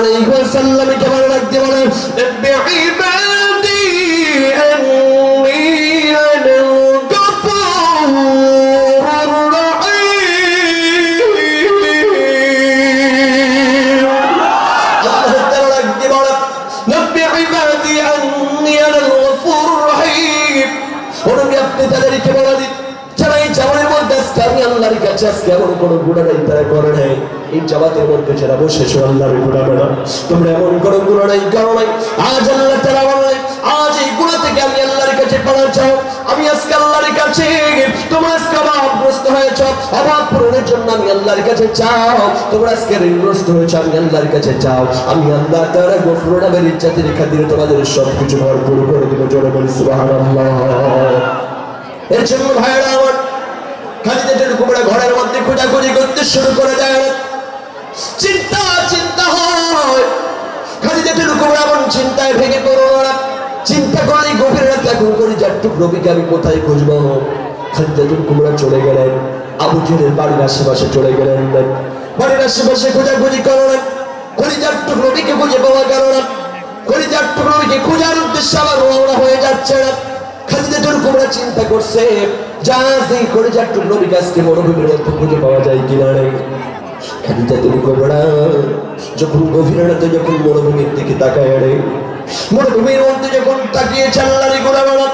আলাইহি ওয়াসাল্লাম কেমন লাগতে বলেন বিইবাদি আন্নী আনাল গফুরুর রাহিম আল্লাহ তাআলা লাগতে বলেন বিইবাদি আন্নী আনাল গফুরুর রাহিম ওরে আপনি তাদেরকে বলে দিন যারা এই জামাতের মধ্যে আমি আল্লাহর কাছে আজকে এমন কোনো গুনাহ নাই তারা করে নাই এই জামাতের মধ্যে যারা বসে আল্লাহর গুনাহ বেড়া তোমরা এমন কোনো গুনাহ নাই করো নাই আজ আল্লাহ তাআলা বলেন আজ এই গুনাহ থেকে আমি আল্লাহর কাছে পানা চাও আমি আজকে আল্লাহর কাছে তোমরা আজকে অভাবগ্রস্ত হয়েছ অভাব পূরণের জন্য আমি আল্লাহর কাছে চাও তোমরা আজকে ঋণগ্রস্ত হয়েছ আমি আল্লাহর কাছে চাও আমি আল্লাহ তাআলা গফুর নামের ইজ্জতের খাতিরে তোমাদের সব কিছু ভরপুর করে দেব জোরে বলি সুবহানাল্লাহ এর জন্য ভাইরা আমার খাদিজাতুল কুবরা ঘরের মধ্যে খোঁজাখুঁজি করতে শুরু করে দেয় চিন্তা হয় খাদিজাতুল কুবরা এমন চিন্তায় ভেঙে পড়ল চিন্তা করে গভীর রাতে এখন করে যাটুক নবীকে আমি কোথায় খুঁজবো খাদিজাতুল কুবরা চলে গেলেন আবু জেহেলের বাড়ির আশেপাশে চলে গেলেন বাড়ির আশেপাশে খোঁজাখুঁজি করলেন যাটুক নবীকে খুঁজে পাওয়া গেল না যাটুক নবীকে খোঁজার উদ্দেশ্যে আবার রওনা হয়ে যাচ্ছে না খাদিজাতুল কুবরা চিন্তা করছে জাহাজে করে যাটুক নবীকে আজকে মরুভূমির মধ্যে খুঁজে পাওয়া যায় কিনা খাদিজাতুল কুবরা যখন গভীর রাতে যখন মরুভূমির দিকে তাকায় মরুভূমির মধ্যে যখন তাকিয়ে আল্লাহর গোলামেরা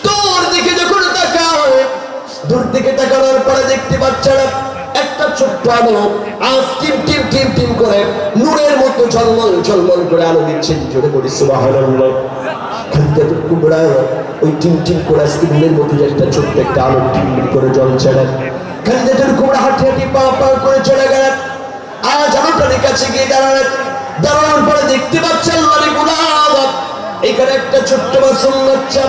তোর দিকে যখন তাকায় দূর দিকে তাকানোর পরে দেখতে পাচ্ছে না একটা ছোট্ট আলো আজ টিম করে নূরের মতো ঝলমল করে আলো দিচ্ছে জোরে বলি সুবহানাল্লাহ খাদিজাতুল কুবরা ওই টিম করে আজকে নূরের মতো একটা ছোট্ট একটা আলো টিম করে জ্বলছে না খাদিজাতুল কুবরা হাঁটি পা করে চলে গেলেন আজ আলোটার কাছে গিয়ে দাঁড়ানোর পরে দেখতে পাচ্ছে আল্লাহর গোলাম এখানে একটা ছোট্ট মাসুম বাচ্চা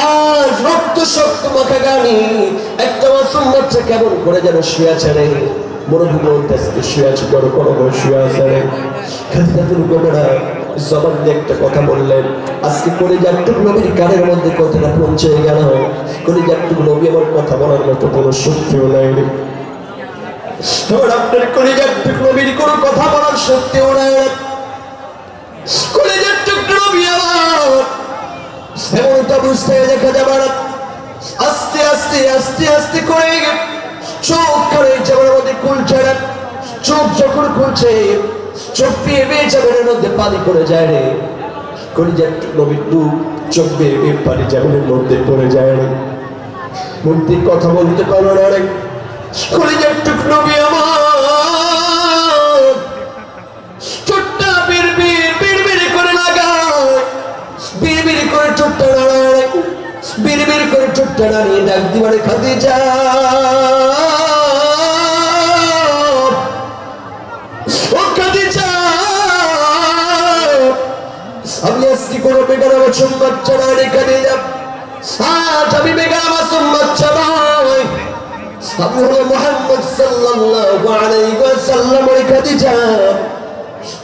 আজ রক্ত শক্ত মাখা গানি একটা মাসুম বাচ্চা কেমন করে যেন শুয়ে আছে রে মরুভূমির মধ্যে আজকে শুয়ে আছে বড় করে শুয়ে আছে রে খাদিজাতুল কুবরা জবান দিয়ে একটা কথা বললেন আজকে করে যাটুক নবীর কানের মধ্যে কথাটা পৌঁছে গেল করে যাটুক নবী আমার কথা বলার মতো কোনো শক্তিও নাই আপনার করে যাটুক নবীর কোনো কথা বলার শক্তিও নাই করে যাটুক নবী আমার এমনটা বুঝতে দেখা যাবে না আস্তে করে চোখ করে যাবার মধ্যে খুলছে না চোখ যখন খুলছে চোখ পেয়ে যাবের মধ্যে পানি করে যায় রে করে যাটুক নবীর দুঃখ চোখ পেয়ে পানি যাবের মধ্যে পড়ে যায় রে মধ্যে কথা বলতে পারো না রে করে যাটুক নবী আমার ছোট্টা বিড়বিড় করে লাগায় বিড়বিড় করে ছোট্টা নাড়ায় বিড়বিড় করে ছোট্টা নাড়িয়ে ডাক দিবারে খাদিজা ও খাদিজা আমি আজকে কোনো বেকার মাসুম বাচ্চা না রে খাদিজা আজ আমি বেকার মাসুম বাচ্চা নয় আমি হলো মুহাম্মদ সাল্লাল্লাহু আলাইহি ওয়াসাল্লাম রে খাদিজা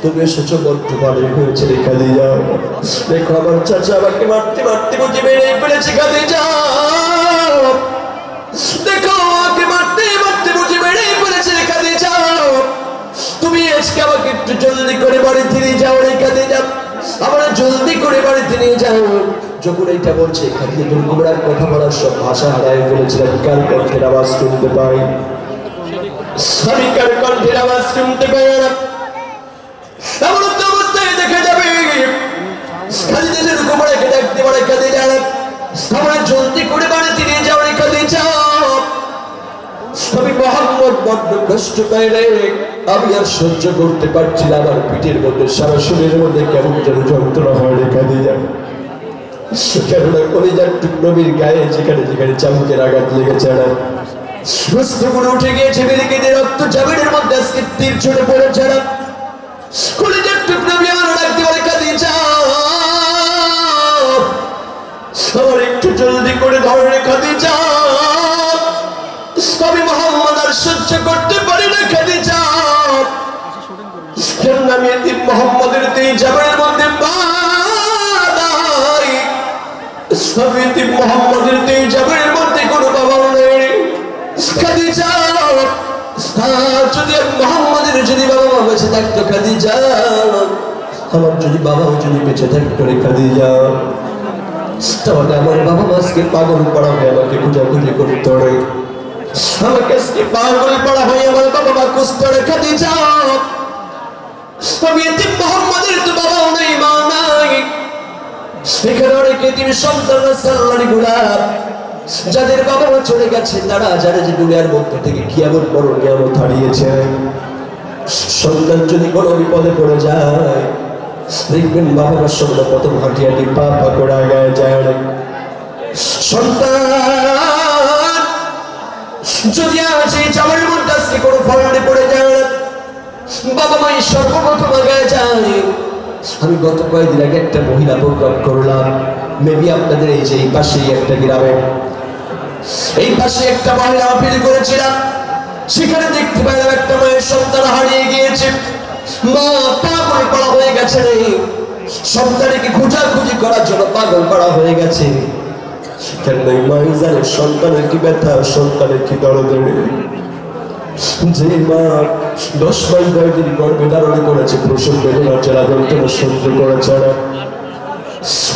তুমি এসেছো বড্ড ভালো হয়েছে রে খাদিজা দেখো আমার চাচা আমাকে মারতে বুঝে মেরে ফেলেছে খাদিজা দেখো আমাকে মারতে বুঝে মেরে ফেলেছে রে খাদিজা তুমি আজকে আমাকে একটু জলদি করে বাড়িতে নিয়ে যাও রে খাদিজা আমরা জলদি করে বাড়িতে নিয়ে যাও যখন এইটা বলছে খাদিজাতুল কুবরার কথা বলার সব ভাষা হারায় ফেলেছিলাম কার কণ্ঠের আওয়াজ শুনতে পাই আমি কার কণ্ঠের আওয়াজ শুনতে পাই না এমন তো অবস্থায় দেখা যাবে খাদিজাতুল কুবরাকে ডাকতে পারে খাদিজা আমরা জলদি করে বাড়িতে নিয়ে যাও রে খাদিজা আমি মুহাম্মদ বড্ড কষ্ট পাই রে আমি আর সহ্য করতে পারছি না আমার পিঠের মধ্যে সারা শরীরের মধ্যে কেমন যেন যন্ত্রণা হয় রে খাদিজা কেননা করে যাটুক নবীর গায়ে যেখানে চামচের আঘাত লেগেছে না রক্তগুলো উঠে গিয়েছে বেরিয়ে দিয়ে রক্ত জামিনের মধ্যে আজকে তীর ছুটে পড়েছে না করে যাটুক নবী আমার ডাকতে পারে খাদিজা আমার একটু জলদি করে ধরে রে খাদিজা আমি মুহাম্মদ আর সহ্য করতে পারি না খাদিজা কেন আমি এতিম মুহাম্মদের এই জামিনের মধ্যে আমি এতিম মুহাম্মদের এই জামিনের মধ্যে কোনো বাবা নেই খাদিজা যদি মুহাম্মাদের যদি বাবা মা বেঁচে থাকতো খাদিজা, আমার যদি বাবাও যদি বেঁচে থাকতো রে খাদিজা, তাহলে আমার বাবা মা আজকে পাগল পড়া হয়ে আমাকে খোঁজাখুঁজি করতো রে, আমাকে আজকে পাগল পড়া হয়ে আমার বাবা মা খুঁজতো রে খাদিজা। আমি এতিম মুহাম্মাদের তো বাবাও নাই মা নাই, এখানে অনেক এতিম সন্তান আল্লাহর গোলাম, যাদের বাবা মা চলে গেছে, তারা যারা যে দুনিয়ার মধ্যে থেকে কিয়ামত বড় নিয়ামত হারিয়েছে। সন্তান যদি কোনো বিপদে পড়ে যায়, দেখবেন বাবা মার সঙ্গে প্রথম হাঁটি হাঁটি পা পা করে আগায় যায়। সন্তান যদি আজ এই জামার মধ্যে আজকে কোনো ফলনে পড়ে যায়, বাবা মাই সর্বপ্রথম আগায় যায়। আমি গত কয়েকদিন আগে একটা মহিলা প্রোগ্রাম করলাম, মেবি আপনাদের এই যে এই পাশেই একটা গ্রামে, এই পাশে একটা মহিলা আপিল করেছিলাম, সেখানে দেখতে পেলাম একটা মায়ের সন্তান হারিয়ে গিয়েছে, মা পাগল পাড়া হয়ে গেছে রে, সন্তানকে খোঁজাখুঁজি করার জন্য পাগল পাড়া হয়ে গেছে। সেখানে মাই জানে সন্তানের কি ব্যথা, সন্তানের কি দরদ। যে মা 10 মাস 10 দিন গর্ভে ধারণ করেছে, প্রসব বেদনা যারা যন্ত্রণা সহ্য করেছে না,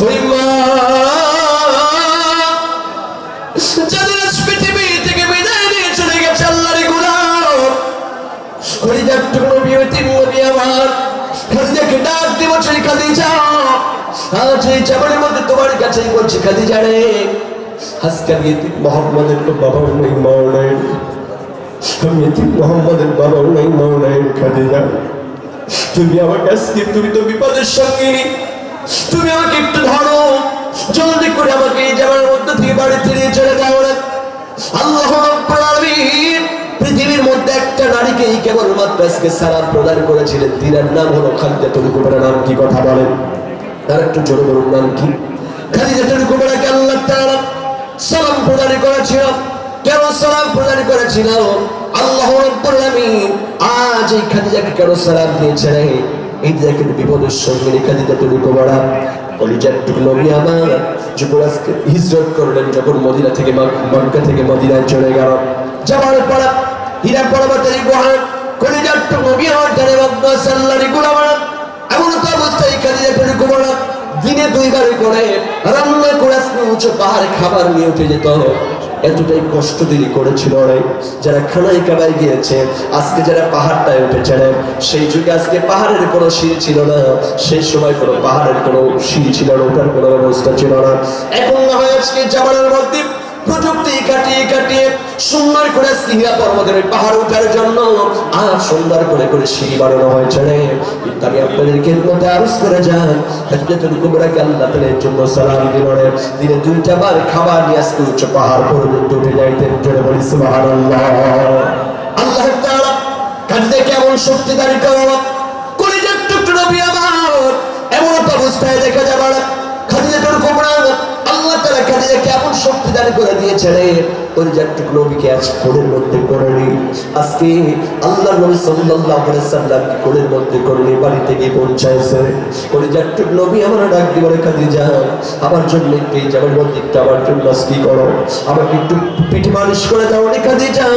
ওই মা যাদের পৃথিবী থেকে বিদায় নিয়ে চলে গেছে আল্লাহর গোলাম, খলিজার নবী এতিম নবী আমার খাদিজাকে ডাক দিব, চলি খাদিজা, আজ এই জামানের মধ্যে তোমার কাছেই বলছি খাদিজা রে, আজকে আমি এতিম মুহাম্মাদের তো বাবাও নেই মাও নাই, আমি এতিম মুহাম্মাদের বাবাও নাই মাও নাই, খাদিজা তুমি আমার কাছে, তুমি তো বিপদের সঙ্গিনী, তুমি আমাকে একটু ধরো, জলদি করে আমাকে এই জামার মধ্যে থেকে বাড়িতে নিয়ে চলে যাও না। আল্লাহ রাব্বুল আলামিন পৃথিবীর মধ্যে একটা নারীকে কেবলমাত্র আজকে সালাম প্রদান করেছিলেন, তিনার নাম হলো খাদিজাতুল কুবরা। নাম কি কথা বলেন? তার একটু জোরে বলুন, নাম কি? খাদিজাতুল কুবরাকে আল্লাহ তাআলা সালাম প্রদান করেছিল। কেন সালাম প্রদান করেছিল? আল্লাহ রাব্বুল আলামিন আজ এই খাদিজাকে কেন সালাম দিয়েছেন? এই দেখেন বিপদের সঙ্গে খাদিজাতুল কুবরা কলিজার নবী আমার যখন আজকে হিজরত করলেন, যখন মদিনা থেকে মক্কা থেকে মদিনায় চলে গেল, যাওয়ার পর হীরা পর্বতের গুহা কলিজার নবী আমার জানে সাল্লাল্লাহু আলাইহি ওয়াসাল্লাম এমন তো অবস্থায় খাদিজাতুল কুবরা দিনে 2 বার করে রান্না করে উঁচু পাহাড়ে খাবার নিয়ে উঠে যেত। এতটাই কষ্ট তিনি করেছিল যারা খানায় কাবায় গিয়েছে, আজকে যারা পাহাড়টায় উঠেছে, সেই যুগে আজকে পাহাড়ের কোনো সিঁড়ি ছিল না, সেই সময় কোনো পাহাড়ের কোনো সিঁড়ি ছিল না, ওটার কোনো ব্যবস্থা ছিল না। এখন না হয় আজকে জামানের মধ্যে প্রযুক্তি কাটিয়ে কাটিয়ে সুন্দর করে আজকে হীরা পর্বতের পাহাড় ওঠার জন্য আর সুন্দর করে করে সিঁড়ি বানানো হয়েছে। কিন্তু আমি আপনাদেরকে মধ্যে আরজ করে যান, খাদিজাতুল কুবরাকে আল্লাহ তাআলার জন্য সালাম দিলেন, দিনে 2টা বার খাবার নিয়ে আজকে উচ্চ পাহাড় পর্যন্ত উঠে যাইতেন। জোরে বলি সুবহানাল্লাহ। আল্লাহ তাআলা খাদিজাকে এমন শক্তি দান করলো, কলিজার টুকরো নবী আমার এমন একটা অবস্থায় দেখা যাবে খাদিজাতুল কুবরা আল্লাহ তাআলা খাদিজাকে এমন শক্তি দান করে দিয়েছে রে, কলিজার টুকরো নবীকে আজ কোলের মধ্যে করে নি। আজকে আল্লাহর নবী সাল্লাল্লাহু আলাইহি ওয়াসাল্লামকে কোলের মধ্যে করে নিয়ে বাড়ি থেকে পৌঁছাইছে। কলিজার টুকরো নবী আমার ডাক দিয়ে বলে, খাদিজা আমার জন্য একটু এই জামার মধ্যে একটু আমার জন্য কি করো, আমাকে একটু পিঠে মালিশ করে দাও রে খাদিজা,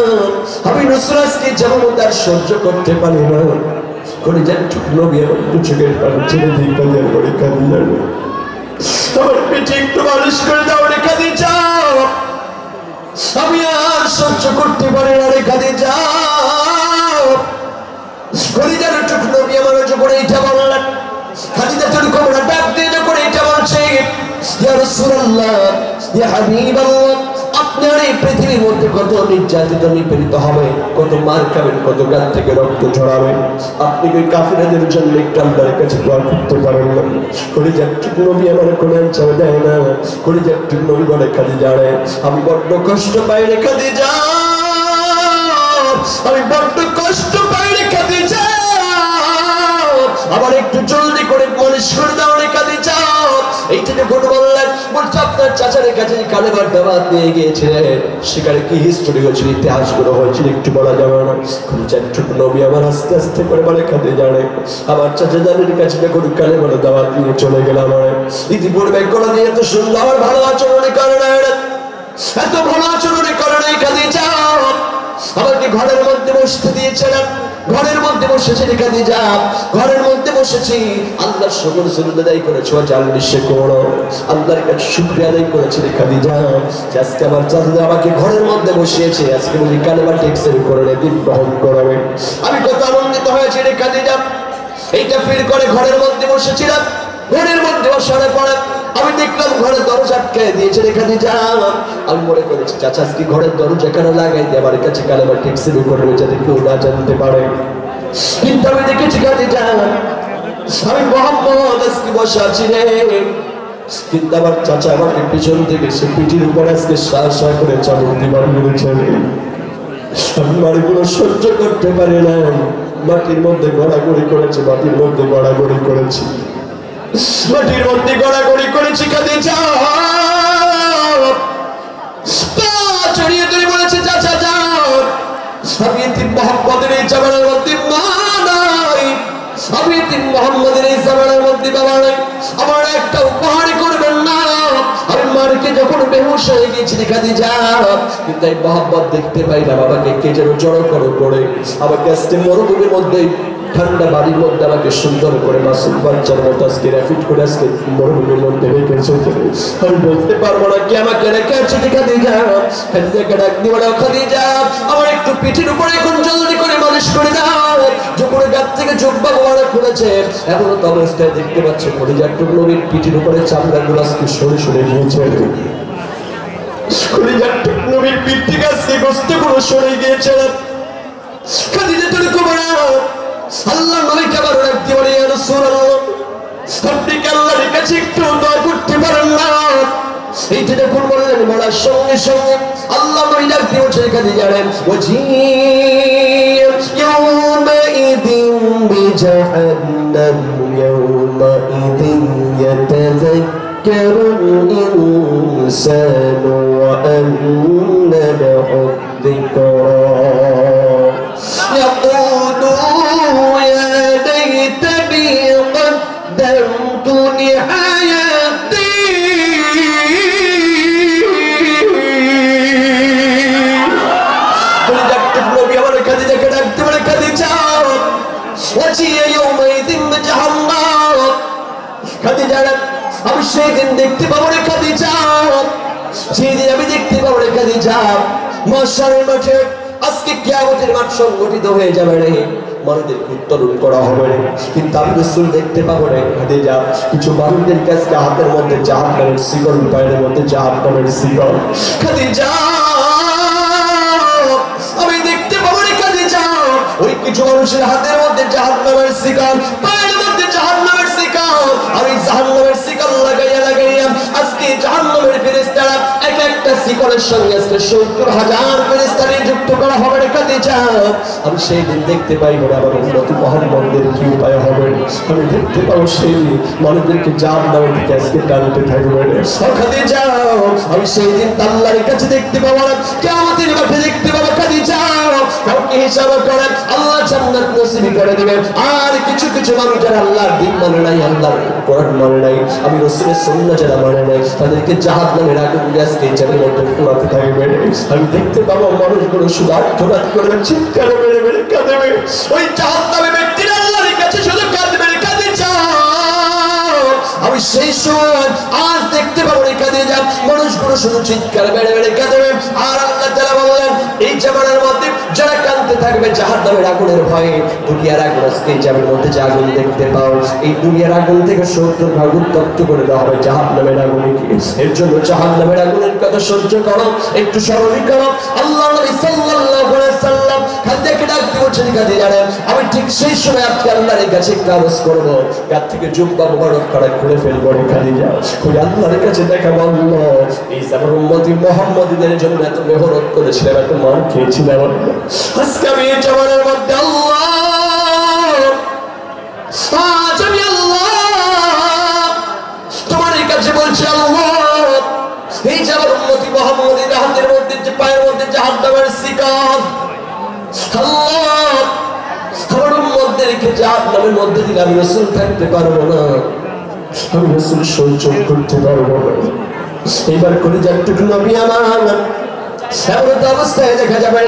আমি নুসরাতকে জামার মধ্যে আর সহ্য করতে পারি না। কলিজার টুকরো নবী আমার চোখের পানি ছেড়ে দিয়ে কাঁদিয়ে বলে, খাদিজা আমার পিঠে একটু মালিশ করে দাও রে খাদিজা, আমি আর সহ্য করতে পারি না রে খাদিজা। কলিজার টুকরো নবী আমার যখন এইটা বললেন, খাদিজাতুল কুবরা ডাক দিয়ে যখন এইটা বলছে, ইয়া রাসূলুল্লাহ ইয়া হাবিবাল্লাহ, আপনার এই পৃথিবীর মধ্যে কত নির্যাতিত নিপীড়িত হবে, কত মার খাবেন, কত গাল থেকে রক্ত ঝরাবেন, আপনি ওই কাফিরদের জন্য একটু আল্লাহর কাছে দোয়া করতে পারেন না? কলিজার টুকরো নবী আমার কোনো অ্যানসার দেয় না। কলিজার টুকরো নবী বলে, খাদিজা রে আমি বড্ড কষ্ট পাই রে খাদিজা, আমি বড্ড কষ্ট পাই রে খাদিজা, আবার একটু জলদি করে মালিশ করে দাও রে খাদিজা। এইটা যখন বললেন, বলছে আপনার চাচার কাছে কালেমার দাওয়াত নিয়ে গিয়েছিলেন, সেখানে কি হিস্টোরি হয়েছিল, ইতিহাসগুলো হয়েছিল একটু বলা যাবে না? কলিজার টুকরো নবী আমার আস্তে আস্তে করে বলে, খাদিজা রে আমার চাচা জানের কাছে যখন কালেমার দাওয়াত নিয়ে চলে গেলাম, ইতিপূর্বে কোনো দিয়ে এত সুন্দর ভালো আচরণ করে না, এত ভালো আচরণ করে নাই খাদিজা, আমাকে ঘরের মধ্যে বসতে দিয়েছিলাম, ঘরের মধ্যে বসেছি রে খাদিজা, ঘরের মধ্যে বসেছি, আল্লাহর শুকর সুজুদ আদায় করেছি, জানলিশে করো আল্লাহর কাছে শুকরিয়া আদায় করেছি রে খাদিজা, আজকে আমার চাচা আমাকে ঘরের মধ্যে বসিয়েছে, আজকে বলি কালেমা টেক্সের করে দিন গ্রহণ করবে। আমি কত আনন্দিত হয়েছি রে খাদিজা, এইটা ফিল করে ঘরের মধ্যে বসেছিলাম, ঘরের মধ্যে বসার পরে আমি দেখলাম ঘরের দরজা আটকে দিয়েছে রে খাদিজা। আমি মনে করেছি চাচা আজকে ঘরের দরজা কেন লাগাই দিয়ে আমার কাছে কালেমা টেক্সের করে যাতে কেউ না জানতে পারে, কিন্তু আমি দেখেছি খাদিজা আমি মোহাম্মদ আজকে বসে আছি রে, কিন্তু আমার চাচা আমাকে পিছন থেকে সে পিঠির উপর আজকে শ্বাস করে চাবুক দিবার বলেছে। আমি বাড়িগুলো সহ্য করতে পারি না, মাটির মধ্যে গড়াগড়ি করেছি, মাটির মধ্যে গড়াগড়ি করেছি, মাটির মধ্যে গড়াগড়ি করেছি খাদিজা। চড়িয়ে তুই বলেছে চাচা যাও, আমি এতিম মোহাম্মদের এই জামানার মধ্যে মা নাই, আমি এতিম মোহাম্মদের এই জামানার মধ্যে বাবা নাই, আমার একটা উপহার করবেন না। আমি মারকে যখন বেহুশ হয়ে গেছি খাদিজা, কিন্তু এই মোহাম্মদ দেখতে পাই না, বাবাকে কে যেন জড়ো করে আমাকে আজকে মরুভূমির মধ্যে ঠান্ডা বাড়ির মধ্যে আমাকে সুন্দর করে মাসুম বাচ্চার মতো আজকে র্যাপিড করে আজকে মরুভূমির মধ্যে রেখেছে। আমি বলতে পারবো না কি আমাকে রেখে আছে খাদিজা, খাদিজাকে ডাক দিয়ে বলো খাদিজা আমার একটু পিঠের উপরে এখন জলদি করে মালিশ করে দাও, যখন গাছ থেকে জব্বা গোয়ারা খুলেছে এখনো তো অবস্থায় দেখতে পাচ্ছে খাদিজার টুকু নবীর পিঠের উপরে চামড়া গুলো আজকে সরে সরে গিয়েছে, খাদিজার টুকু নবীর পিঠ থেকে আজকে গোস্ত গুলো সরে গিয়েছে। খাদিজা তুমি কুবরা আল্লাহ নবীকে আবার রাখতে পারে ইয়া রাসূলুল্লাহ, আপনি কি আল্লাহর কাছে একটু দোয়া করতে পারেন না? এইটা যখন বললেন বলার সঙ্গে সঙ্গে আল্লাহ নবী রাখতে বলছে খাদিজা রে ওজি ইয়াউমাইদিন বিজাহান্নাম ইয়াউমাইদিন ইয়াতাযাক্কারুল ইনসানু ওয়া আন্না লাহু যিকরা আমি সেই দিন দেখতে পাবো রে খাদিজা, সেই দিন আমি দেখতে পাবো রে খাদিজা মাশারের মাঠে আজকে কিয়ামতের মাঠ সংগঠিত হয়ে যাবে রে, মানুষদেরকে উত্তোলন করা হবে রে, কিন্তু আমি রাসূল দেখতে পাবো রে খাদিজা কিছু মানুষদের কাছে হাতের মধ্যে জাহান্নামের শিকল, পায়ের মধ্যে জাহান্নামের শিকল। খাদিজা আমি দেখতে পাবো রে খাদিজা ওই কিছু মানুষের হাতের মধ্যে জাহান্নামের শিকল, পায়ের মধ্যে জাহান্নামের শিকল, আমি জাহান্নামের শিকল লাগাইয়া আজকে জাহান্নামের ফেরেশতারা এক একটা শিকলের সঙ্গে আজকে ৭০,০০০ ফেরেশতা নিযুক্ত করা হবে রে খাদিজা। আমি সেই দিন দেখতে পাই বলে আমার উম্মতি মুহাম্মদের কি উপায় হবে, আমি দেখতে পাবো সেই মানুষদেরকে জাহান্নামের দিকে আজকে টানতে থাকবে রে খাদিজা। আমি সেই দিন আল্লাহর কাছে দেখতে পাবো না, কিয়ামতের মাঠে দেখতে পাবো খাদিজা, কাউকে হিসাব করে আল্লাহ জান্নাত নসিব করে দিবেন। আর কিছু কিছু মানুষ যারা আল্লাহর দিন মানে নাই, আল্লাহর কোরআন মানে নাই, আমি রাসূলের সুন্নাহ যারা মানে নাই, তাদেরকে জাহান্নামের আগুন গ্যাসকে জাহান্নামের মধ্যে পোড়াতে থাকবে। আমি দেখতে পাবো মানুষগুলো শুধু আত্মঘাত করবে, চিৎকার মেরে মেরে কাঁদবে, ওই জাহান্নামে ব্যক্তিরা আল্লাহর কাছে শুধু কাঁদবে খাদিজা। আমি সেই সময় আজ দেখতে পাবো রে খাদিজা মানুষগুলো শুধু চিৎকার মেরে মেরে কাঁদবে। আর আল্লাহ তাআলা বললেন এই জামানার মধ্যে যারা কাঁদতে থাকবে জাহান্নামের আগুনের ভয়ে, দুনিয়ার আগুন আজকে জাহান্নামের মধ্যে যে আগুন দেখতে পাও এই দুনিয়ার আগুন থেকে ৭০ ভাগ উত্তপ্ত করে দেওয়া হবে জাহান্নামের আগুনকে। এর জন্য জাহান্নামের আগুনের কথা সহ্য করো, একটু স্মরণ করো। আল্লাহ নবী সাল্লাল্লাহু আলাইহি ওয়াসাল্লাম খাদিজাকে ডাক দিয়ে বলছেন খাদিজা রে আমি ঠিক সেই সময় আজকে আল্লাহর কাছে কাজ করব, গাত থেকে জুব্বা মোবারক করা খুলে ফেলবো রে খাদিজা, খুলে আল্লাহর কাছে দেখা বলবো এই আমার উম্মতি মুহাম্মদীদের জন্য এত মেহনত করেছিলাম, এত মার খেয়েছিলাম, আজকে আমি এই জামানার মধ্যে আল্লাহ আজ আমি আল্লাহ তোমার কাছে বলছি আল্লাহ এই যে আমার উম্মতি মুহাম্মদীদের হাতের মধ্যে যে পায়ের মধ্যে জাহান্নামের শিকল, আল্লাহ আমার উম্মতদেরকে জাহান্নামের মধ্যে দিলে আমি রাসূল থাকতে পারবো না, আমি রাসূল সহ্য করতে পারবো না। এইবার করে যাটুকু নবী আমার এমন অবস্থায় দেখা যাবে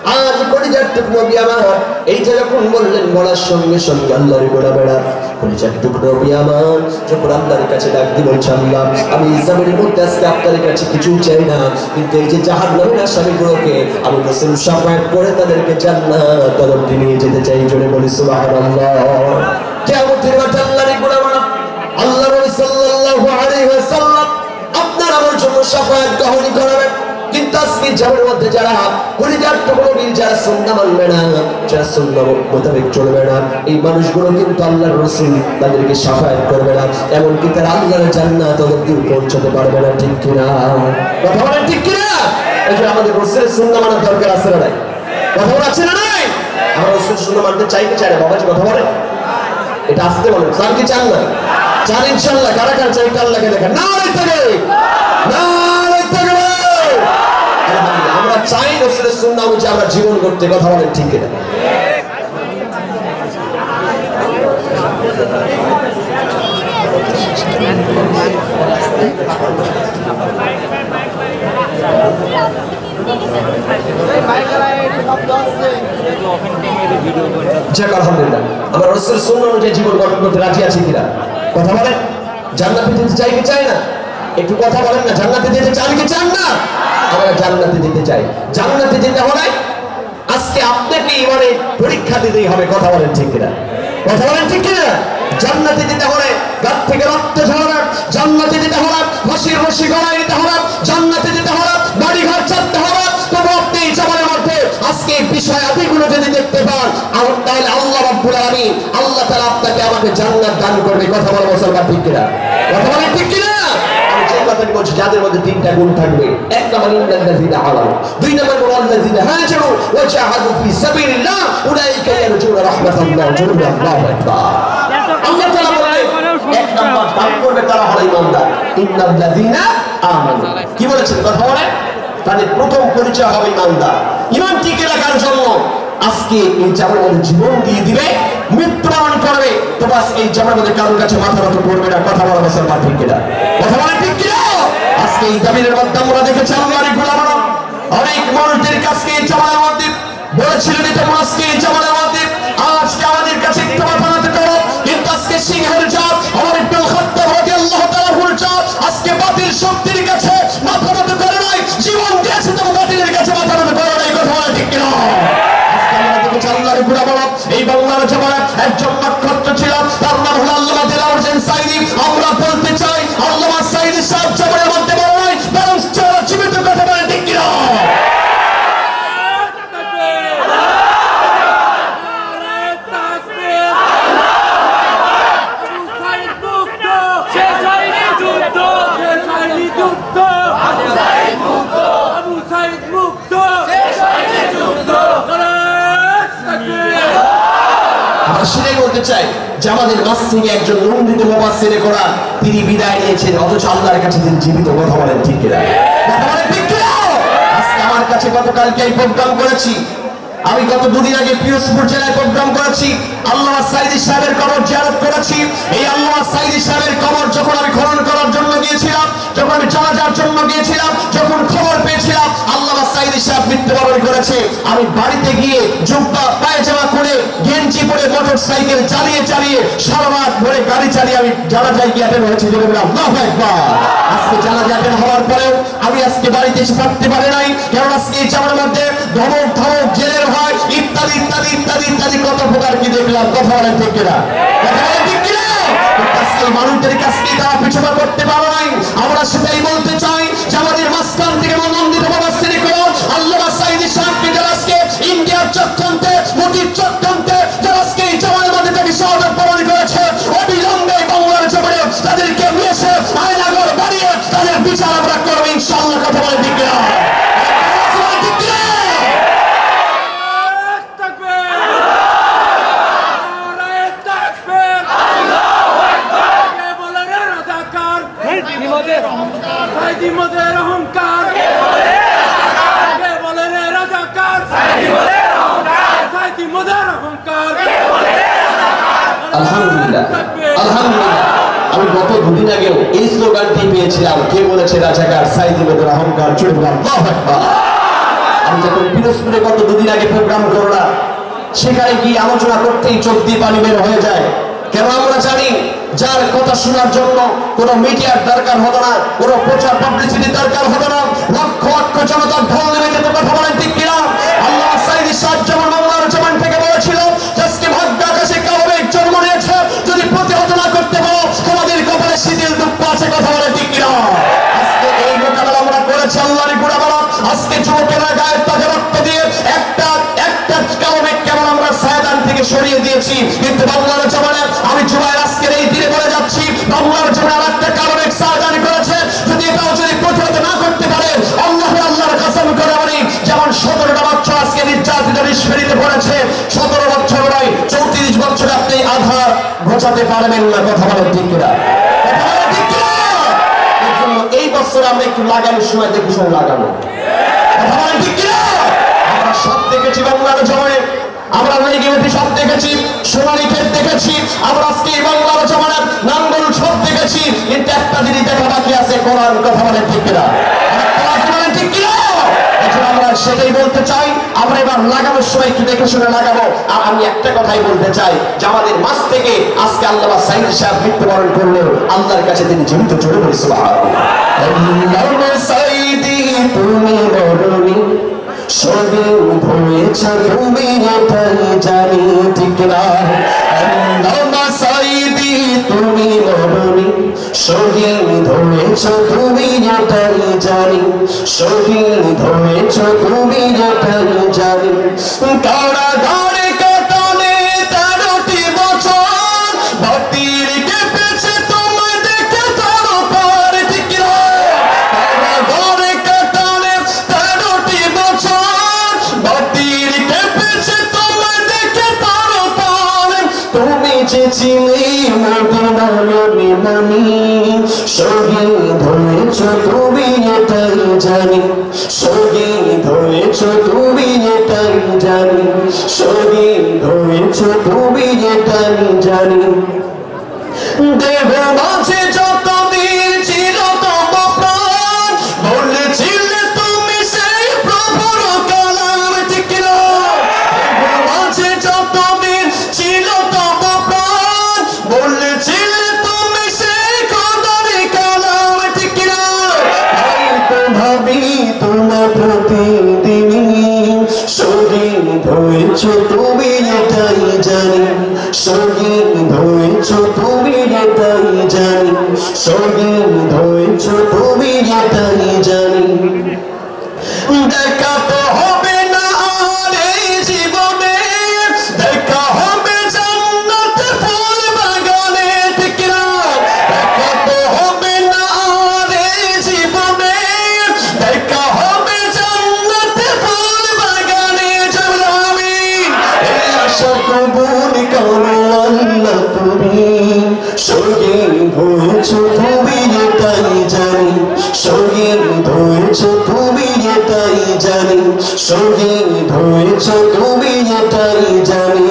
আজ কলিজার টুকরো নবী আমার এইটা যখন বললেন, বলার সঙ্গে সঙ্গে আল্লাহর গোড়া বেড়া কলিজার টুকরো নবী আমার যখন আল্লাহর কাছে ডাক দিয়ে বলছে, আল্লাহ আমি ইসলামের মধ্যে আজকে আপনার কাছে কিছু চাই না, কিন্তু এই যে জাহান্নামের আসামিগুলোকে আমি রাসূল শাফায়াত করে তাদেরকে জান্নাত তরফে নিয়ে যেতে চাই। জোরে বলি সুবহানাল্লাহ। কিয়ামতের মাঠে আল্লাহর গোড়া বেড়া আল্লাহ নবী সাল্লাল্লাহু আলাইহি ওয়াসাল্লাম আপনার আমার জন্য শাফায়াত গ্রহণ করবেন। কিন্তু আজকে জামার মধ্যে যারা কলিজার টুকরো নবীর যারা সুন্নাহ মানবে না, যারা সুন্নাহ মোতাবেক চলবে না, এই মানুষগুলো কিন্তু আল্লাহর রাসূল তাদেরকে শাফায়াত করবে না, এমনকি তারা আল্লাহর জান্নাত অবধি পৌঁছাতে পারবে না। ঠিক কিনা? কথা বলেন ঠিক কিনা? এই যে আমাদের রাসূলের সুন্নাহ মানার দরকার আছে না নাই? কথা বলা আছে না নাই? আমরা রাসূলের সুন্নাহ মানতে চাই কি চাই না? বাবাজি কথা বলেন, এটা আসতে বলেন। চান কি চান না? চান ইনশাআল্লাহ। কারা কারা চাই আল্লাহকে দেখেন? নারে তাকবীর, নারে তাকবীর। আমরা চাই রাসূলের সুন্নাহ অনুযায়ী আমরা জীবন করতে। কথা বলেন ঠিক কিনা? যাক আলহামদুলিল্লাহ, আমরা রাসূলের সুন্নাহ অনুযায়ী জীবন গঠন করতে রাজি আছি কিনা? কথা বলেন। জান্নাতে যেতে চাই কি চাই না? একটু কথা বলেন না। জান্নাতে যেতে চান কি চান না? আমরা জান্নাতে যেতে চাই। জান্নাতে যেতে হলে আজকে আপনাকে মানে পরীক্ষা দিতেই হবে। কথা বলেন ঠিক কিনা? কথা বলেন ঠিক কিনা? জান্নাতে যেতে হলে গাত থেকে রক্ত ঝরাবে, জান্নাতে যেতে হলে ফাঁসির রশি গলায় নিতে হবে, জান্নাতে যেতে হলে বাড়ি ঘর ছাড়তে হবে। তবে আপনি এই জীবনের মধ্যে আজকে এই বিষয় আদিগুলো যদি দেখতে পান, তাহলে আল্লাহ রাব্বুল আলামিন আল্লাহ তাআলা আপনাকে আমাকে জান্নাত দান করবে। কথা বলা মুসলমান ঠিক কিনা? কথা বলেন ঠিক কিনা? আমি যে কথাটি বলছি, যাদের মধ্যে তিনটা গুণ থাকবে, এক নম্বর ইন্নাল্লাযীনা আমানু, দুই নম্বর ওয়াল্লাযীনা হাজারু ওয়া জাহাদু ফি সাবিলিল্লাহ উলাইকা ইয়ারজুনা রাহমাতাল্লাহ। আল্লাহু আকবার। আল্লাহ তাআলা বলেন এক নম্বর দান করবে তারা হলো ঈমানদার। ইন্নাল্লাযীনা আমানু কি বলেছেন? কথা বলেন। তাদের প্রথম পরিচয় হবে ঈমানদার। ঈমান টিকে রাখার জন্য আজকে এই জামার মধ্যে জীবন দিয়ে দিবে, মৃত্যুবরণ করবে, তো বাস এই জামার মধ্যে কারোর কাছে মাথা নত করবে না। কথা বলা মুসলমান ঠিক কিনা? কথা বলেন ঠিক কিনা? আজকে এই দাবির মধ্যে আমরা দেখেছি আল্লাহর গোলামরা অনেক মানুষদের কাছে এই জামার মধ্যে বলেছিলেন এটা আজকে এই জামার মধ্যে আজকে আমাদের কাছে একটু মাথা নত করো, কিন্তু আজকে সিংহের জাত আমার একটু খাদ্য হতে আল্লাহ তাআলা বলছে আজকে বাতিল শক্তির কাছে মাথা নত করে নাই, জীবন দিয়েছে তো বাতিলের কাছে মাথা নত করে নাই। কথা বলা ঠিক কিনা? আল্লাহর গোলামরা এই বাংলার জামার একজন নক্ষত্র ছিল, তার নাম হলো আল্লামা দেলাওয়ার হোসেন সাঈদী। আমরা বলতে চাই আল্লামা সাঈদী সাহেব জামানের মধ্যে বড় নয়, বরং জীবিত। কথা বলেন ঠিক কিনা? বলতে চাই যে আমাদের মাঝ থেকে একজন নন্দিত মুফাসসিরে কোরআন তিনি বিদায় নিয়েছেন, অথচ আল্লাহর কাছে তিনি জীবিত। কথা বলেন ঠিক কিনা? কথা বলেন ঠিক কিনা? আজকে আমার কাছে গতকালকে এই প্রোগ্রাম করেছি, আমি গত দুদিন আগে পিরোজপুর জেলায় প্রোগ্রাম করেছি, আল্লামা সাঈদী সাহেবের কবর জিয়ারত করেছি। এই আল্লামা সাঈদী সাহেবের কবর যখন আমি খনন করার জন্য গিয়েছিলাম, যখন আমি জানাজার জন্য গিয়েছিলাম, যখন খবর পেয়েছিলাম আল্লামা সাঈদী সাহেব মৃত্যুবরণ করেছে, আমি বাড়িতে গিয়ে জুব্বা পায়জামা করে গেঞ্জি পরে মোটরসাইকেল চালিয়ে চালিয়ে সারা রাত ধরে গাড়ি চালিয়ে আমি জানাজায় গিয়ে অ্যাটেন্ড হয়েছি। আল্লাহু আকবার। আজকে জানাজা অ্যাটেন্ড হওয়ার পরেও আমি আজকে বাড়িতে এসে থাকতে পারি নাই, কারণ আজকে এই জামার মধ্যে ধমক ধমক জেলের ভয় ইত্যাদি ইত্যাদি ইত্যাদি ইত্যাদি কত প্রকার কি দেখলাম। কথা বলেন ঠিক কিনা? কথা বলেন ঠিক কিনা? আজকে মানুষদের কাছে তারা পিছপা করতে পারে নাই। আমরা সেটাই বলতে চাই যে আমাদের মাঝখান থেকে নন্দিত মুফাসসিরে কোরআন আল্লামা সাঈদী সাহেবকে যারা আজকে ইন্ডিয়ার চক্রান্তে মোদির চক্রান্তে যারা আজকে এই জামানের মধ্যে তাকে শাহাদাত বরণ করেছে, অবিলম্বে বাংলার জমিনে তাদেরকে নিয়ে এসে আয়নাঘর বাড়িয়ে তাদের বিচার আমরা করবো ইনশাআল্লাহ। কথা বলেন ঠিক কিনা? আলহামদুলিল্লাহ আলহামদুলিল্লাহ। আমি গত দুদিন আগেও এই স্লোগানটি পেয়েছিলাম, কে বলেছে রাজাকার সাঈদী মোদের অহংকার। চুপ। আল্লাহু আকবার আমি যখন পিরোজপুরে গত দুদিন আগে প্রোগ্রাম করলাম, সেখানে গিয়ে আলোচনা করতেই চোখ দিয়ে পানি বের হয়ে যায়। কেন আমরা জানি যার কথা শোনার জন্য কোনো মিডিয়ার দরকার হতো না, কোনো প্রচার পাবলিসিটি দরকার হতো না, লক্ষ লক্ষ জনতার ঢল নেমে যেত। কথা বলেন ঠিক কিনা? আল্লাহ সাইদি সাহেব যেমন বাংলার জবান থেকে বলেছিল, আজকে ভাগ্য আকাশে কালো মেঘ জন্ম নিয়েছে, যদি প্রতিহত না করতে পারো তোমাদের কপালে শিথিল দুঃখ আছে। কথা বলেন ঠিক কিনা? আজকে এই মোকাবেলা আমরা করেছি আল্লাহরই গুণাবলা। আজকে যুবকেরা গায়ের তাজা রক্ত দিয়ে একটা কালো মেঘ কেমন আমরা সায়দান থেকে সরিয়ে দিয়েছি, কিন্তু বাংলার জবানে আমি জুবাইর আজকের এই দিনে বলে যাচ্ছি, বাংলার জবানে আর একটা কালো মেঘ সায়দান করেছে। যদি এটাও যদি প্রতিহত না করতে পারে, আল্লাহর কসম করে বলি, যেমন 17টা বছর আজকে নির্যাতিত নিষ্পেষিত করেছে, 17 বছর নয় 34 বছর আপনি আধার ঘোচাতে পারবেন না। কথা বলেন ঠিক কিনা? এই বছর আমরা একটু লাগানোর সময় দেখে শুনে লাগানো। কথা বলেন ঠিক কিনা? আমরা সব দেখেছি বাংলার জমানে, আমরা নদীগেমতি সব দেখেছি, সোনালী ক্ষেত দেখেছি, আমরা আজকে এই বাংলার জমানার নাঙ্গল সব দেখেছি, কিন্তু একটা জিনিস দেখা বাকি আছে, কোরআন। কথা বলেন ঠিক কিনা? ঠিক কিনা? আমরা সেটাই বলতে চাই, আমরা এবার লাগানোর সময় একটু দেখে শুনে লাগাবো। আর আমি একটা কথাই বলতে চাই যে আমাদের মাঝ থেকে আজকে আল্লামা সাইদি সাহেব মৃত্যুবরণ করলেও আল্লাহর কাছে তিনি জীবিত। চলে বলি সুবহানাল্লাহ। সাইদি তুমি মরণি শহীদ হয়েছ তুমি এটাই জানি, ঠিক না? আল্লামা সাইদি তুমি মরণি শহীদ হয়েছ তুমি এটাই জানি, শহীদ হয়েছ তুমি এটাই জানি। কারাগারে কাটালে 13টি বছর, বাতিল কেঁপেছে তোমায় দেখে তারও পার, ঠিক না? কারাগারে কাটালে 13টি বছর, বাতিল কেঁপেছে তোমায় দেখে তারও পার। তুমি যে ছিলে মদিনার শহীদ হয়েছ তুমি এটাই জানি, শহীদ হয়েছ তুমি এটাই জানি, শহীদ হয়েছ তুমি এটাই জানি। দেহ মাঝে যত দিন ছিল তত প্রাণ, বলেছিলে তুমি সেই প্রভুর কালাম, ঠিক না? দেহ মাঝে যত দিন ছিল তত প্রাণ, বলেছিলে তুমি সেই খোদার কালাম, ঠিক না? তাই তো ভাবি তোমার প্রতিদিন, শহীদ হয়েছ তুমি এটাই জানি, শহীদ হয়েছ তুমি এটাই জানি, শহীদ হয়েছ তুমি এটাই জানি। দেখা তো হবে না আর এই জীবনে, দেখা হবে জান্নাতে ফুল বাগানে, ঠিক না? দেখা তো হবে না আর এই জীবনে, দেখা হবে জান্নাতে ফুল বাগানে। জয় আমিন। এই আশা কবুল করো আল্লাহ তুমি, শহীদ হয়েছ তুমি এটাই জানি, শহীদ হয়েছ তুমি এটাই জানি, শহীদ হয়েছ তুমি এটাই জানি।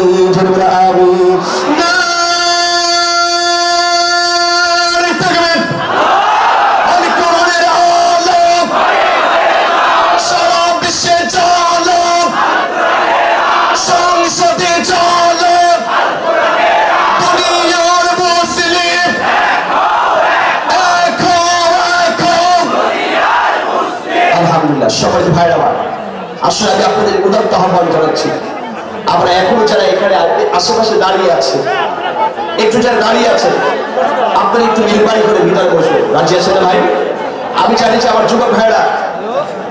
আমি সবাই ভাইরা আমার, আসলে আমি আপনাদের উদাত্ত আহ্বান জানাচ্ছি, আমরা এখনো যারা এখানে আশেপাশে দাঁড়িয়ে আছে, একটু যারা দাঁড়িয়ে আছে, আপনারা একটু মেহরবানি করে ভিতরে বসবেন। রাজি আছে না ভাই? আমি জানি যে আমার যুবক ভাইরা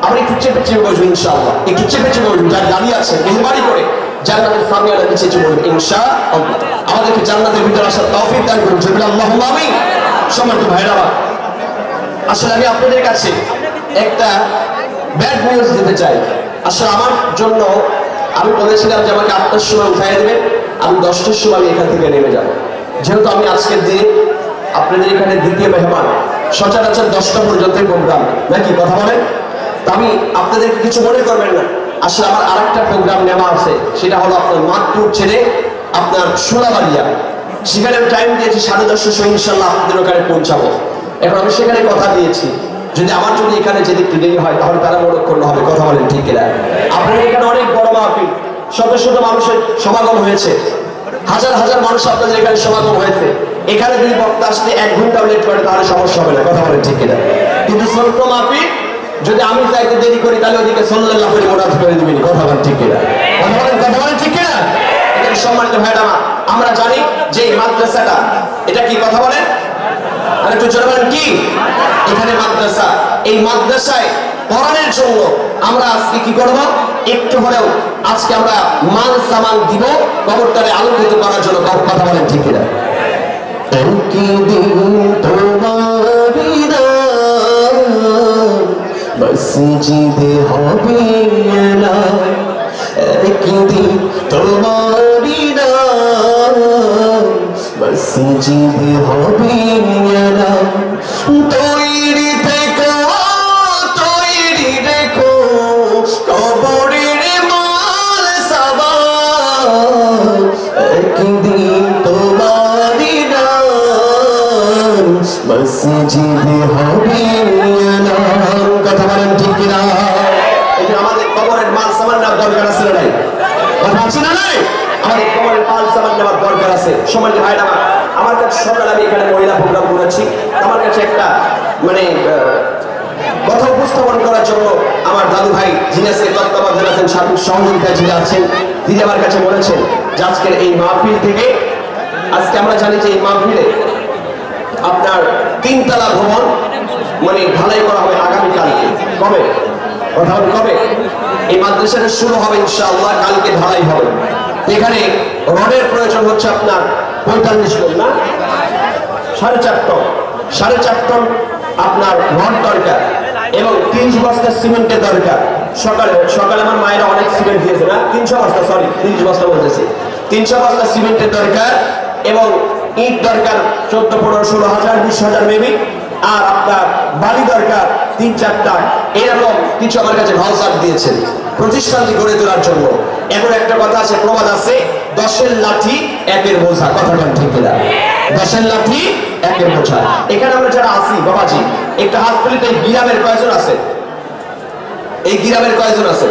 আমরা একটু চেপে চেপে বসবো ইনশাআল্লাহ, একটু চেপে চেপে বসবো। যারা দাঁড়িয়ে আছে মেহরবানি করে জান্নাতের সামনে আলা নিচে চেপে বসবেন ইনশাআল্লাহ। আমাদেরকে জান্নাতের ভিতরে আসার তৌফিক দান করুন। জমিল আল্লাহুম্মা আমিন। সম্মানিত ভাইরা আমার, আসলে আমি আপনাদের কাছে একটা ব্যাড নিউজ দিতে চাই। আসলে আমার জন্য আমি বলেছিলাম যে আমাকে 8টার সময় উঠাই দেবেন, আমি 10টার সময় এখান থেকে নেমে যাব। যেহেতু আমি আজকের দিন আপনাদের এখানে দ্বিতীয় মেহমান, সচরাচর 10টা পর্যন্তই প্রোগ্রাম নাকি, কথা বলেন? তা আমি আপনাদেরকে কিছু মনে করবেন না, আসলে আমার আরেকটা প্রোগ্রাম নেওয়া আছে, সেটা হলো আপনার মাদপুর ছেড়ে আপনার সোনাবাড়িয়া, সেখানে আমি টাইম দিয়েছি 10:30 ইনশাল্লাহ আপনাদের ওখানে পৌঁছাবো। এখন আমি সেখানে কথা দিয়েছি যদি আমার জন্য এখানে যেদিক দেরি হয় তাহলে তারা মরক্ষণ হবে। কথা বলেন ঠিক কিনা? আপনাদের এখানে অনেক বড় মাহফিল, শত শত মানুষের সমাগম হয়েছে, হাজার হাজার মানুষ আপনাদের এখানে সমাগম হয়েছে। এখানে যদি বক্তা আসলে 1 ঘন্টা লেট করে তাহলে সমস্যা হবে না। কথা বলেন ঠিক কিনা? কিন্তু ছোট্ট মাহফিল যদি আমি চাইতে দেরি করি তাহলে ওদিকে সাল্লাল্লাহু আলাইহি ওয়াসাল্লাম করে দিবেন। কথা বলেন ঠিক কিনা? কথা বলেন ঠিক কিনা? এখানে সম্মানিত ভাইরা আমরা জানি যে এই মাদ্রাসাটা এটা কি? কথা বলেন আর একটু জোরে বলেন কি? এখানে মাদ্রাসা, এই মাদ্রাসায় পড়ানোর জন্য আমরা আজকে কি করব? একটু হলেও আজকে আমরা মান সামান দিব কবরটারে আলোকিত করার জন্য। কথা বলেন ঠিক কিনা? মসজিদে হবে না একদিন তোমারি নাম, মসজিদে হবে না। তৈরি থেকো তৈরি রেখো কবরের মাল সামান, একদিন তোমারি নাম, মসজিদে হবে না। কথা বলেন ঠিক কিনা? আমাদের কবরের মাল সামান নেওয়ার দরকার আছে না নাই? কথা আছে না নাই? আমাদের কবরের মাল সামান নেওয়ার দরকার আছে। সময় ভাইরা আমার কাছে সকালে আমি এখানে মহিলা প্রোগ্রাম করেছি, আমার কাছে একটা মানে কথা উপস্থাপন করার জন্য আমার দাদু ভাই যিনি আজকে তত্ত্বাবধানে আছেন, সার্বিক সহযোগিতা যিনি আছেন, তিনি আমার কাছে বলেছেন যে আজকের এই মাহফিল থেকে আজকে আমরা জানি যে এই মাহফিলে আপনার 3 তলা ভবন মানে ঢালাই করা হবে আগামীকালকে। কবে? কথা বলুন কবে? এই মাদ্রাসাটা শুরু হবে ইনশাআল্লাহ, কালকে ঢালাই হবে। এখানে রডের প্রয়োজন হচ্ছে আপনার 45 টন না 4.5 টন, 4.5 টন আপনার রড দরকার এবং 30 বস্তা সিমেন্টের দরকার। সকালে আমার মায়েরা অনেক সিমেন্ট দিয়েছে না, 300 বস্তা, সরি 30 বস্তা বলতেছি, 300 বস্তা সিমেন্টের দরকার এবং ইট দরকার 14, 15, 16 হাজার, 20 হাজার মেবি। আর আপনার বালি দরকার 3-4টা। এরকম কিছু আমার কাছে ভাউচার দিয়েছেন প্রতিষ্ঠানটি গড়ে তোলার জন্য। এখন একটা কথা আছে, প্রবাদ আছে, 10-এর লাঠি 1-এর বোঝা। কথাটা ঠিক কিনা? 10-এর লাঠি 1-এর বোঝা। এখানে আমরা যারা আছি বাবাজি একটা হাত তুলিতে এই গ্রামের কয়জন আছে? এই গ্রামের কয়জন আছে?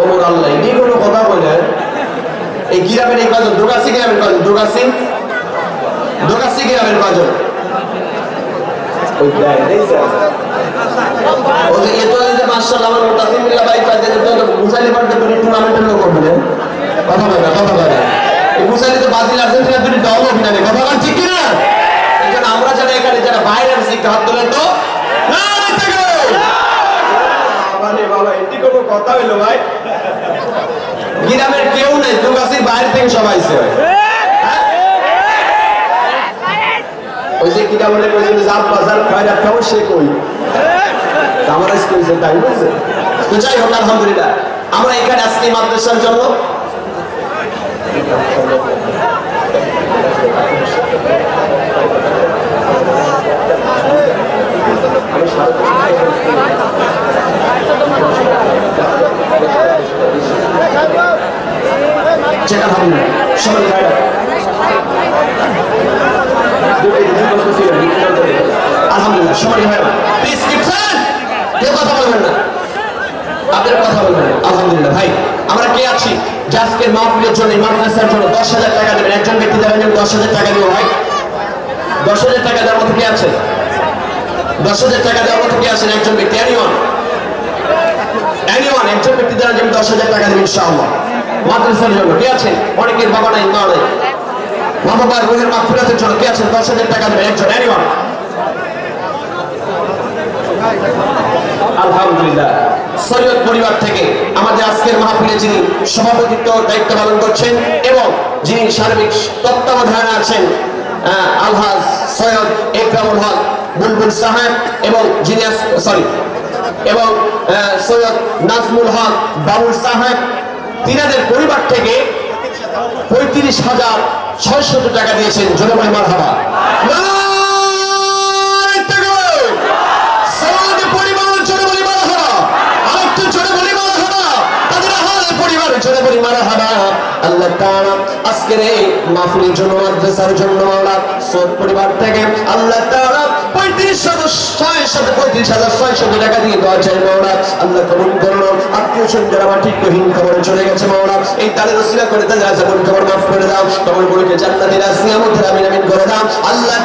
ওমর আল্লাহ এই কোনো কথা বলেন। এই গ্রামের এই কয়জন? ডোগাসি গ্রামের কয়জন? ডোগাসি গ্রামের কয়জন? মাশাআল্লাহ আমার মুতাসিমিল্লাহ ভাই বুঝাইলে পারবে তুমি টুর্নামেন্টের লোক করবে কথা বলে কথা বলে এই বুঝাইলে তো ব্রাজিল আর্জেন্টিনা দুটি দল হবে না। কথা বলেন ঠিক কিনা? এজন্য আমরা যারা এখানে যারা বাইরের শিক্ষা হাত তোলেন তো বাবা এটি কোনো কথা হইলো ভাই? গ্রামের কেউ নেই, দুগাছির বাইরে থেকে সবাই আইছে। ওই যে কিনা বলে জাত বাজার খয়রাত খাবো সে কই আমার আজকে হয়েছে তাই বলছে। তো যাই হোক আলহামদুলিল্লাহ আমরা এখানে আজকে মাদ্রাসার জন্য সবাই আলহামদুলিল্লাহ সবাই প্রেসক্রিপশন কেউ কথা বলবেন না, আপনার কথা বলবেন না। আলহামদুলিল্লাহ ভাই আমরা কে আছি যে আজকের মাহফিলের জন্য মাদ্রাসার জন্য 10,000 টাকা দেবেন? একজন ব্যক্তি দেবেন 10,000 টাকা দিব ভাই। 10,000 টাকা দেওয়ার মতো কে আছে? 10,000 টাকা দেওয়ার মতো কে আছেন? একজন ব্যক্তি, এনিওয়ান একজন ব্যক্তি দ্বারা যেমন 10,000 টাকা দেবেন ইনশাআল্লাহ মাদ্রাসার জন্য। কে আছেন? অনেকের বাবা নাই মা নাই, মা বাবার রোহের মাগফিরাতের জন্য কে আছেন? 10,000 টাকা দেবেন একজন, এনিওয়ান। আলহামদুলিল্লাহ সৈয়দ পরিবার থেকে আমাদের আজকের মাহফিলে যিনি সভাপতিত্ব দায়িত্ব পালন করছেন এবং যিনি সার্বিক তত্ত্বাবধানে আছেন আলহাজ সৈয়দ একরামুল হক বুলবুল সাহেব এবং যিনি এবং সৈয়দ নাজমুল হক বাবুল সাহেব, তিনাদের পরিবার থেকে 35,600 টাকা দিয়েছেন। জনগণ মারহাবা। আল্লাহ তাআলা আজকের এই মাহফিলের জন্য মাদ্রাসার জন্য মাওলা সব পরিবার থেকে আল্লাহ তাআলা 35,600 টাকা দিয়ে দোয়া চাই মাওলা আল্লাহ কবুল করুন আত্মীয়-স্বজন যারা আমার ঠিক কহিন খবরে চলে গেছে মাওলা এই তাদের ওসিলা করে তাদের আযাব কবর মাফ করে দাও কবরগুলোকে জান্নাতের নিয়ামতের আমিন আমিন করে দাও আল্লাহ